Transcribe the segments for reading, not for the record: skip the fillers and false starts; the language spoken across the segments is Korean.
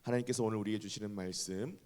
하나님께서 오늘 우리에게 주시는 말씀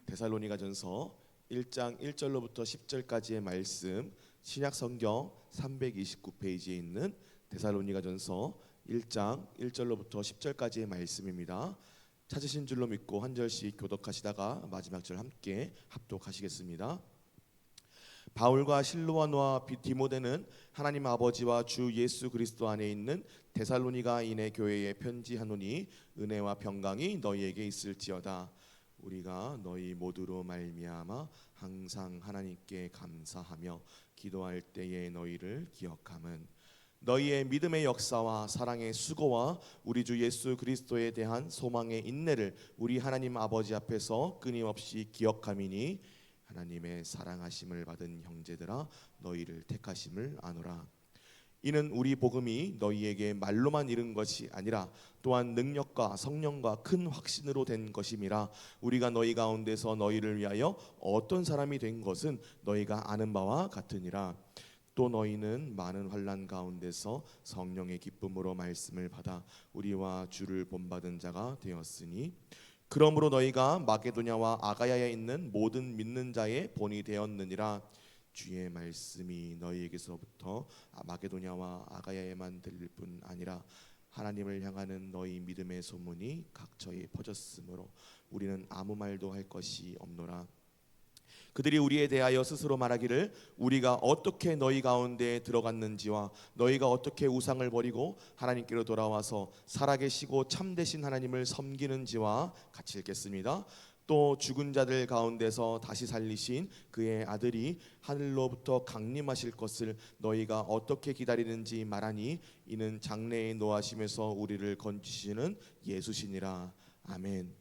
데살로니가전서 1장 1절로부터 10절까지의 말씀, 신약성경 329페이지에 있는 데살로니가전서 1장 1절로부터 10절까지의 말씀입니다. 찾으신 줄로 믿고 한 절씩 교독하시다가 마지막 절 함께 합독하시겠습니다. 바울과 실로아노와 디모데는 하나님 아버지와 주 예수 그리스도 안에 있는 데살로니가인의 교회에 편지하노니 은혜와 평강이 너희에게 있을지어다. 우리가 너희 모두로 말미암아 항상 하나님께 감사하며 기도할 때에 너희를 기억함은 너희의 믿음의 역사와 사랑의 수고와 우리 주 예수 그리스도에 대한 소망의 인내를 우리 하나님 아버지 앞에서 끊임없이 기억함이니 하나님의 사랑하심을 받은 형제들아 너희를 택하심을 아노라. 이는 우리 복음이 너희에게 말로만 이른 것이 아니라 또한 능력과 성령과 큰 확신으로 된 것임이라. 우리가 너희 가운데서 너희를 위하여 어떤 사람이 된 것은 너희가 아는 바와 같으니라. 또 너희는 많은 환난 가운데서 성령의 기쁨으로 말씀을 받아 우리와 주를 본받은 자가 되었으니 그러므로 너희가 마게도냐와 아가야에 있는 모든 믿는 자의 본이 되었느니라. 주의 말씀이 너희에게서부터 마게도냐와 아가야에만 들릴 뿐 아니라 하나님을 향하는 너희 믿음의 소문이 각처에 퍼졌으므로 우리는 아무 말도 할 것이 없노라. 그들이 우리에 대하여 스스로 말하기를 우리가 어떻게 너희 가운데에 들어갔는지와 너희가 어떻게 우상을 버리고 하나님께로 돌아와서 살아계시고 참되신 하나님을 섬기는지와 같이 읽겠습니다. 또 죽은 자들 가운데서 다시 살리신 그의 아들이 하늘로부터 강림하실 것을 너희가 어떻게 기다리는지 말하니 이는 장래의 노하심에서 우리를 건지시는 예수시니라. 아멘.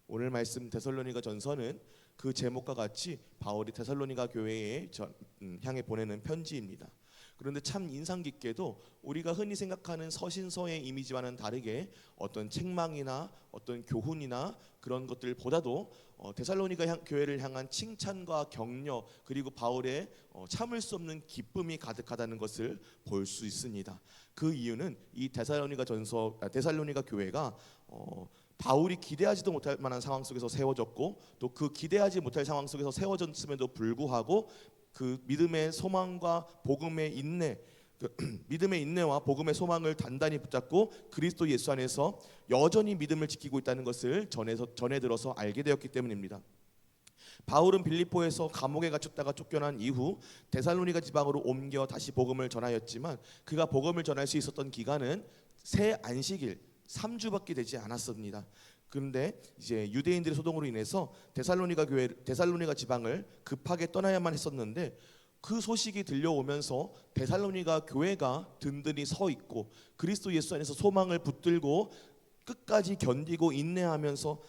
오늘 말씀 데살로니가 전서는 그 제목과 같이 바울이 데살로니가 교회에 향해 보내는 편지입니다. 그런데 참 인상 깊게도 우리가 흔히 생각하는 서신서의 이미지와는 다르게 어떤 책망이나 어떤 교훈이나 그런 것들보다도 데살로니가 교회를 향한 칭찬과 격려 그리고 바울의 참을 수 없는 기쁨이 가득하다는 것을 볼 수 있습니다. 그 이유는 이 데살로니가 교회가 바울이 기대하지도 못할 만한 상황 속에서 세워졌고 또 그 기대하지 못할 상황 속에서 세워졌음에도 불구하고 그 믿음의 소망과 복음의 인내, 믿음의 인내와 복음의 소망을 단단히 붙잡고 그리스도 예수 안에서 여전히 믿음을 지키고 있다는 것을 전해 들어서 알게 되었기 때문입니다. 바울은 빌립보에서 감옥에 갇혔다가 쫓겨난 이후 데살로니가 지방으로 옮겨 다시 복음을 전하였지만 그가 복음을 전할 수 있었던 기간은 새 안식일 3주밖에 되지 않았습니다. 그런데 이제 유대인들의 소동으로 인해서 데살로니가 지방을 급하게 떠나야만 했었는데 그 소식이 들려오면서 데살로니가 교회가 든든히 서 있고 그리스도 예수 안에서 소망을 붙들고 끝까지 견디고 인내하면서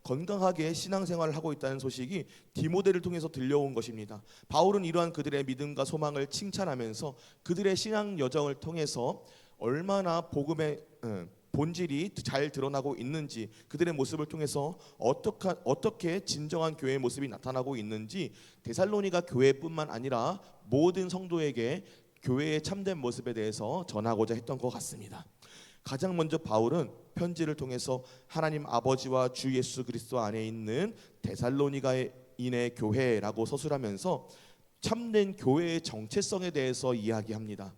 건강하게 신앙생활을 하고 있다는 소식이 디모데를 통해서 들려온 것입니다. 바울은 이러한 그들의 믿음과 소망을 칭찬하면서 그들의 신앙 여정을 통해서 얼마나 복음의 본질이 잘 드러나고 있는지 그들의 모습을 통해서 어떻게 진정한 교회의 모습이 나타나고 있는지 데살로니가 교회뿐만 아니라 모든 성도에게 교회의 참된 모습에 대해서 전하고자 했던 것 같습니다. 가장 먼저 바울은 편지를 통해서 하나님 아버지와 주 예수 그리스도 안에 있는 데살로니가인의 교회라고 서술하면서 참된 교회의 정체성에 대해서 이야기합니다.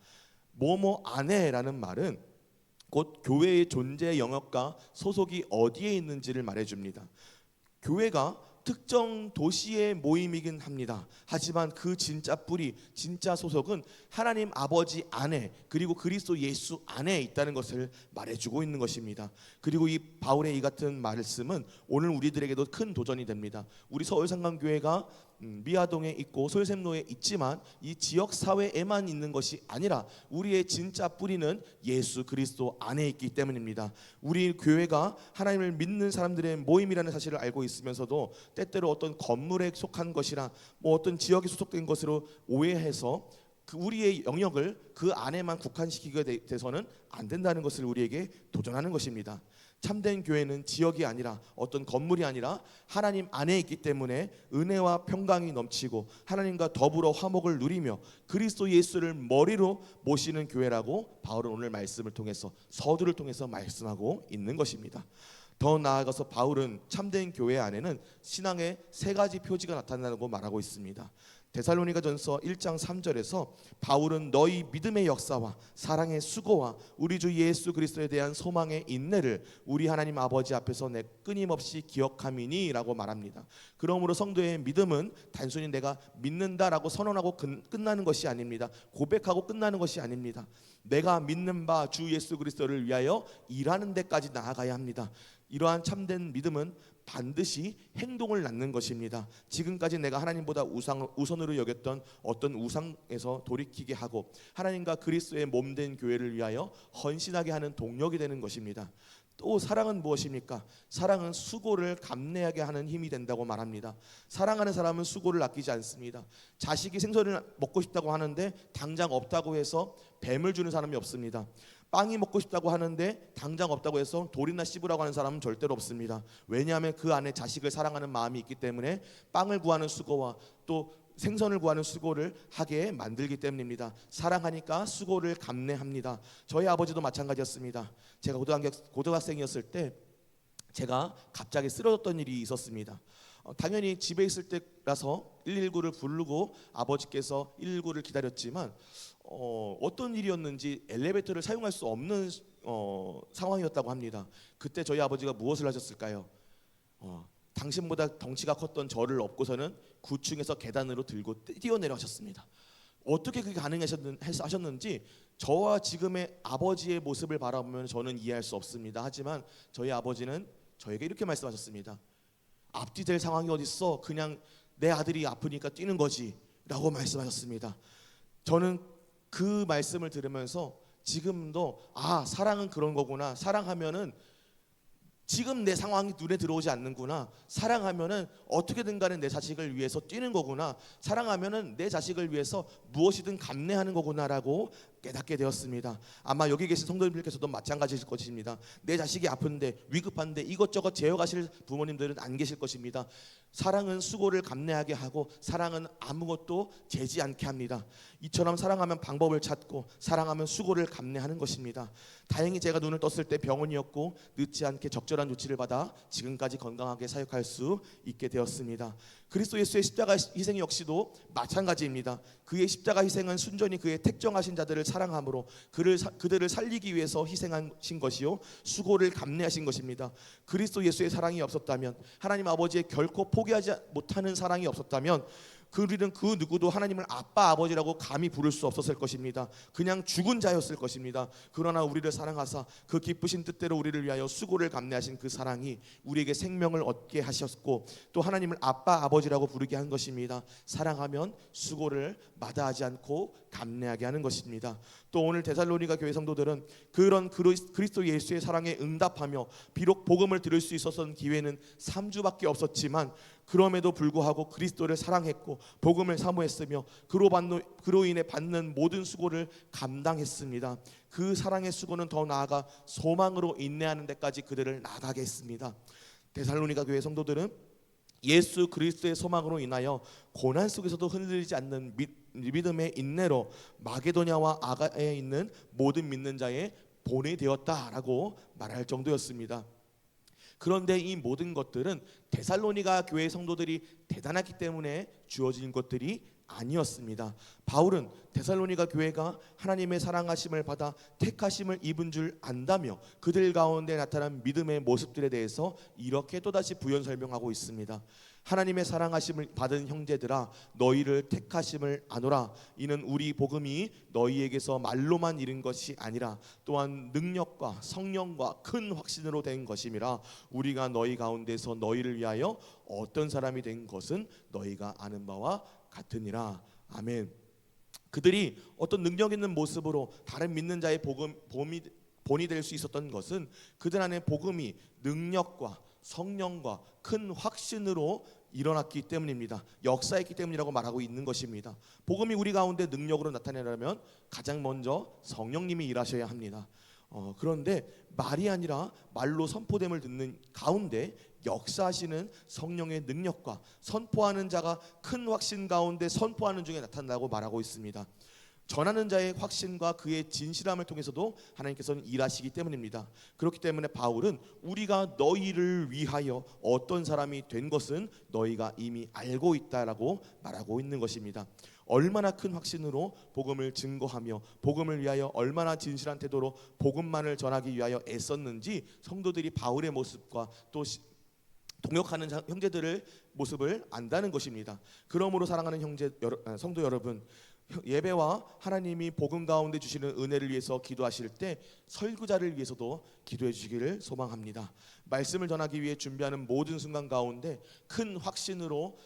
뭐뭐 안에라는 말은 곧 교회의 존재 영역과 소속이 어디에 있는지를 말해줍니다. 교회가 특정 도시의 모임이긴 합니다. 하지만 그 진짜 뿌리, 진짜 소속은 하나님 아버지 안에 그리고 그리스도 예수 안에 있다는 것을 말해주고 있는 것입니다. 그리고 이 바울의 이 같은 말씀은 오늘 우리들에게도 큰 도전이 됩니다. 우리 서울상강교회가 미아동에 있고 솔샘로에 있지만 이 지역 사회에만 있는 것이 아니라 우리의 진짜 뿌리는 예수 그리스도 안에 있기 때문입니다. 우리 교회가 하나님을 믿는 사람들의 모임이라는 사실을 알고 있으면서도 때때로 어떤 건물에 속한 것이나 어떤 지역에 소속된 것으로 오해해서 우리의 영역을 그 안에만 국한시키게 돼서는 안 된다는 것을 우리에게 도전하는 것입니다. 참된 교회는 지역이 아니라 어떤 건물이 아니라 하나님 안에 있기 때문에 은혜와 평강이 넘치고 하나님과 더불어 화목을 누리며 그리스도 예수를 머리로 모시는 교회라고 바울은 오늘 말씀을 통해서 서두를 통해서 말씀하고 있는 것입니다. 더 나아가서 바울은 참된 교회 안에는 신앙의 세 가지 표지가 나타난다고 말하고 있습니다. 데살로니가전서 1장 3절에서 바울은 너희 믿음의 역사와 사랑의 수고와 우리 주 예수 그리스도에 대한 소망의 인내를 우리 하나님 아버지 앞에서 내 끊임없이 기억함이니라고 말합니다. 그러므로 성도의 믿음은 단순히 내가 믿는다라고 선언하고 끝나는 것이 아닙니다. 고백하고 끝나는 것이 아닙니다. 내가 믿는 바 주 예수 그리스도를 위하여 일하는 데까지 나아가야 합니다. 이러한 참된 믿음은 반드시 행동을 낳는 것입니다. 지금까지 내가 하나님보다 우선으로 여겼던 어떤 우상에서 돌이키게 하고 하나님과 그리스도의 몸된 교회를 위하여 헌신하게 하는 동력이 되는 것입니다. 또 사랑은 무엇입니까? 사랑은 수고를 감내하게 하는 힘이 된다고 말합니다. 사랑하는 사람은 수고를 아끼지 않습니다. 자식이 생선을 먹고 싶다고 하는데 당장 없다고 해서 뱀을 주는 사람이 없습니다. 빵이 먹고 싶다고 하는데 당장 없다고 해서 돌이나 씹으라고 하는 사람은 절대로 없습니다. 왜냐하면 그 안에 자식을 사랑하는 마음이 있기 때문에 빵을 구하는 수고와 또 생선을 구하는 수고를 하게 만들기 때문입니다. 사랑하니까 수고를 감내합니다. 저희 아버지도 마찬가지였습니다. 제가 고등학생이었을 때 제가 갑자기 쓰러졌던 일이 있었습니다. 당연히 집에 있을 때라서 119를 부르고 아버지께서 119를 기다렸지만 어떤 일이었는지 엘리베이터를 사용할 수 없는 상황이었다고 합니다. 그때 저희 아버지가 무엇을 하셨을까요? 당신보다 덩치가 컸던 저를 업고서는 9층에서 계단으로 들고 뛰어내려가셨습니다. 어떻게 그게 가능하셨는지 저와 지금의 아버지의 모습을 바라보면 저는 이해할 수 없습니다. 하지만 저희 아버지는 저에게 이렇게 말씀하셨습니다. 앞뒤 될 상황이 어딨어? 그냥 내 아들이 아프니까 뛰는 거지 라고 말씀하셨습니다. 저는 그 말씀을 들으면서 지금도 사랑은 그런 거구나. 사랑하면은 지금 내 상황이 눈에 들어오지 않는구나. 사랑하면은 어떻게든 간에 내 자식을 위해서 뛰는 거구나. 사랑하면은 내 자식을 위해서 무엇이든 감내하는 거구나라고 깨닫게 되었습니다. 아마 여기 계신 성도님들께서도 마찬가지일 것입니다. 내 자식이 아픈데 위급한데 이것저것 제어가실 부모님들은 안 계실 것입니다. 사랑은 수고를 감내하게 하고 사랑은 아무것도 재지 않게 합니다. 이처럼 사랑하면 방법을 찾고 사랑하면 수고를 감내하는 것입니다. 다행히 제가 눈을 떴을 때 병원이었고 늦지 않게 적절한 조치를 받아 지금까지 건강하게 사역할 수 있게 되었습니다. 그리스도 예수의 십자가 희생 역시도 마찬가지입니다. 그의 십자가 희생은 순전히 그의 택정하신 자들을 사랑함으로 그들을 살리기 위해서 희생하신 것이요 수고를 감내하신 것입니다. 그리스도 예수의 사랑이 없었다면, 하나님 아버지의 결코 포기하지 못하는 사랑이 없었다면 우리는 그 누구도 하나님을 아빠 아버지라고 감히 부를 수 없었을 것입니다. 그냥 죽은 자였을 것입니다. 그러나 우리를 사랑하사 그 기쁘신 뜻대로 우리를 위하여 수고를 감내하신 그 사랑이 우리에게 생명을 얻게 하셨고 또 하나님을 아빠 아버지라고 부르게 한 것입니다. 사랑하면 수고를 마다하지 않고 감내하게 하는 것입니다. 또 오늘 데살로니가 교회 성도들은 그런 그리스도 예수의 사랑에 응답하며 비록 복음을 들을 수 있었던 기회는 3주밖에 없었지만 그럼에도 불구하고 그리스도를 사랑했고 복음을 사모했으며 그로 인해 받는 모든 수고를 감당했습니다. 그 사랑의 수고는 더 나아가 소망으로 인내하는 데까지 그들을 나가게 했습니다. 데살로니가 교회 성도들은 예수 그리스도의 소망으로 인하여 고난 속에서도 흔들리지 않는 믿음의 인내로 마게도냐와 아가에 있는 모든 믿는 자의 본이 되었다라고 말할 정도였습니다. 그런데 이 모든 것들은 데살로니가 교회 성도들이 대단했기 때문에 주어진 것들이 아니었습니다. 바울은 데살로니가 교회가 하나님의 사랑하심을 받아 택하심을 입은 줄 안다며 그들 가운데 나타난 믿음의 모습들에 대해서 이렇게 또다시 부연 설명하고 있습니다. 하나님의 사랑하심을 받은 형제들아 너희를 택하심을 아노라. 이는 우리 복음이 너희에게서 말로만 이른 것이 아니라 또한 능력과 성령과 큰 확신으로 된 것임이라. 우리가 너희 가운데서 너희를 위하여 어떤 사람이 된 것은 너희가 아는 바와 같으니라. 아멘. 그들이 어떤 능력 있는 모습으로 다른 믿는 자의 본이 될 수 있었던 것은 그들 안에 복음이 능력과 성령과 큰 확신으로 일어났기 때문입니다. 역사했기 때문이라고 말하고 있는 것입니다. 복음이 우리 가운데 능력으로 나타내려면 가장 먼저 성령님이 일하셔야 합니다. 그런데 말이 아니라 말로 선포됨을 듣는 가운데 역사하시는 성령의 능력과 선포하는 자가 큰 확신 가운데 선포하는 중에 나타난다고 말하고 있습니다. 전하는 자의 확신과 그의 진실함을 통해서도 하나님께서는 일하시기 때문입니다. 그렇기 때문에 바울은 우리가 너희를 위하여 어떤 사람이 된 것은 너희가 이미 알고 있다라고 말하고 있는 것입니다. 얼마나 큰 확신으로 복음을 증거하며 복음을 위하여 얼마나 진실한 태도로 복음만을 전하기 위하여 애썼는지 성도들이 바울의 모습과 또 동역하는 형제들의 모습을 안다는 것입니다. 그러므로 사랑하는 성도 여러분, 예배와 하나님이 복음 가운데 주시는 은혜를 위해서 기도하실 때 설교자를 위해서도 기도해 주시기를 소망합니다. 말씀을 전하기 위해 준비하는 모든 순간 가운데 큰 확신으로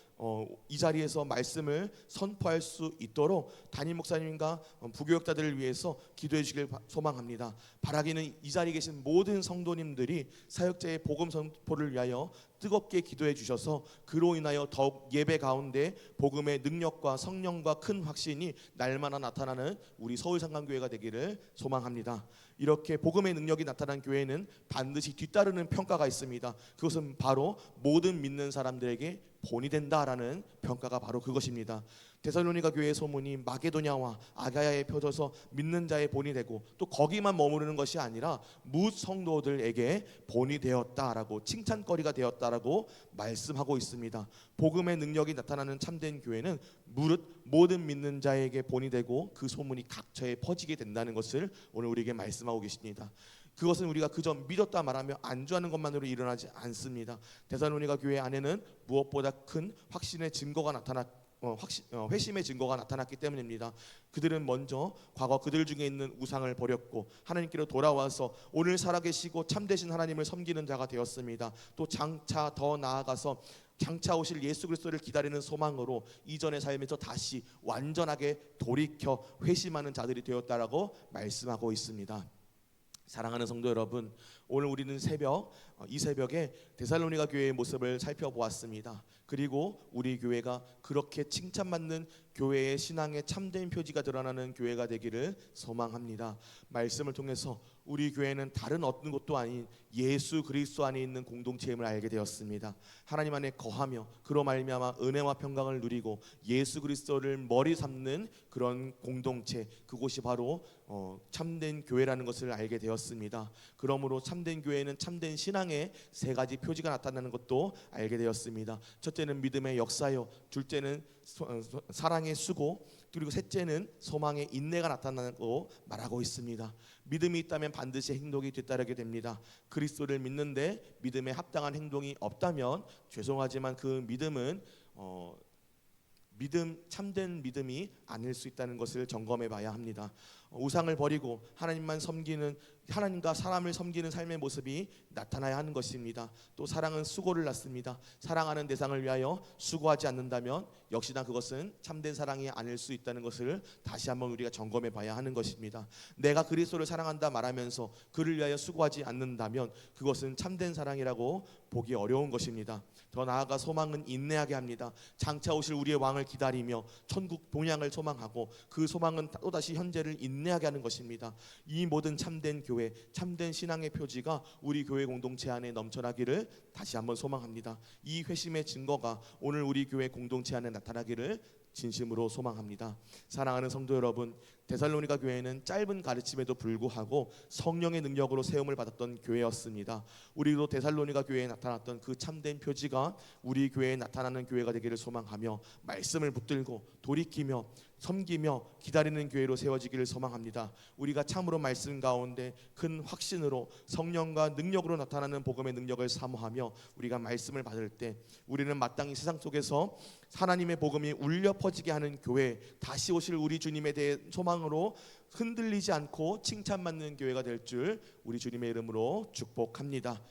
이 자리에서 말씀을 선포할 수 있도록 담임 목사님과 부교역자들을 위해서 기도해 주시길 소망합니다. 바라기는 이 자리에 계신 모든 성도님들이 사역자의 복음 선포를 위하여 뜨겁게 기도해 주셔서 그로 인하여 더욱 예배 가운데 복음의 능력과 성령과 큰 확신이 날마다 나타나는 우리 서울상강교회가 되기를 소망합니다. 이렇게 복음의 능력이 나타난 교회는 반드시 뒤따르는 평가가 있습니다. 그것은 바로 모든 믿는 사람들에게 본이 된다라는 평가가 바로 그것입니다. 데살로니가 교회의 소문이 마게도냐와 아가야에 펴져서 믿는 자의 본이 되고 또 거기만 머무르는 것이 아니라 뭇 성도들에게 본이 되었다라고 칭찬거리가 되었다라고 말씀하고 있습니다. 복음의 능력이 나타나는 참된 교회는 무릇 모든 믿는 자에게 본이 되고 그 소문이 각처에 퍼지게 된다는 것을 오늘 우리에게 말씀하고 계십니다. 그것은 우리가 그저 믿었다 말하며 안주하는 것만으로 일어나지 않습니다. 데살로니가 교회 안에는 무엇보다 큰 확신의 증거가 회심의 증거가 나타났기 때문입니다. 그들은 먼저 과거 그들 중에 있는 우상을 버렸고 하나님께로 돌아와서 오늘 살아계시고 참되신 하나님을 섬기는 자가 되었습니다. 또 장차 더 나아가서 장차 오실 예수 그리스도를 기다리는 소망으로 이전의 삶에서 다시 완전하게 돌이켜 회심하는 자들이 되었다라고 말씀하고 있습니다. 사랑하는 성도 여러분, 오늘 우리는 이 새벽에 데살로니가 교회의 모습을 살펴보았습니다. 그리고 우리 교회가 그렇게 칭찬받는 교회의 신앙의 참된 표지가 드러나는 교회가 되기를 소망합니다. 말씀을 통해서 우리 교회는 다른 어떤 곳도 아닌 예수 그리스도 안에 있는 공동체임을 알게 되었습니다. 하나님 안에 거하며 그로 말미암아 은혜와 평강을 누리고 예수 그리스도를 머리 삼는 그런 공동체, 그곳이 바로 참된 교회라는 것을 알게 되었습니다. 그러므로 참된 교회는 참된 신앙의 세 가지 표지가 나타나는 것도 알게 되었습니다. 첫째는 믿음의 역사요, 둘째는 사랑의 수고, 그리고 셋째는 소망의 인내가 나타나고 말하고 있습니다. 믿음이 있다면 반드시 행동이 뒤따르게 됩니다. 그리스도를 믿는데 믿음에 합당한 행동이 없다면 죄송하지만 그 믿음은 참된 믿음이 아닐 수 있다는 것을 점검해 봐야 합니다. 우상을 버리고 하나님과 사람을 섬기는 삶의 모습이 나타나야 하는 것입니다. 또 사랑은 수고를 낳습니다. 사랑하는 대상을 위하여 수고하지 않는다면 역시나 그것은 참된 사랑이 아닐 수 있다는 것을 다시 한번 우리가 점검해 봐야 하는 것입니다. 내가 그리스도를 사랑한다 말하면서 그를 위하여 수고하지 않는다면 그것은 참된 사랑이라고 보기 어려운 것입니다. 더 나아가 소망은 인내하게 합니다. 장차 오실 우리의 왕을 기다리며 천국 동양을 소망하고 그 소망은 또다시 현재를 인내하게 하는 것입니다. 이 모든 참된 교회, 참된 신앙의 표지가 우리 교회 공동체 안에 넘쳐나기를 다시 한번 소망합니다. 이 회심의 증거가 오늘 우리 교회 공동체 안에 나타나기를 진심으로 소망합니다. 사랑하는 성도 여러분, 데살로니가 교회는 짧은 가르침에도 불구하고 성령의 능력으로 세움을 받았던 교회였습니다. 우리도 데살로니가 교회에 나타났던 그 참된 표지가 우리 교회에 나타나는 교회가 되기를 소망하며 말씀을 붙들고 돌이키며 섬기며 기다리는 교회로 세워지기를 소망합니다. 우리가 참으로 말씀 가운데 큰 확신으로 성령과 능력으로 나타나는 복음의 능력을 사모하며 우리가 말씀을 받을 때 우리는 마땅히 세상 속에서 하나님의 복음이 울려 퍼지게 하는 교회, 다시 오실 우리 주님에 대해 소망으로 흔들리지 않고 칭찬받는 교회가 될 줄 우리 주님의 이름으로 축복합니다.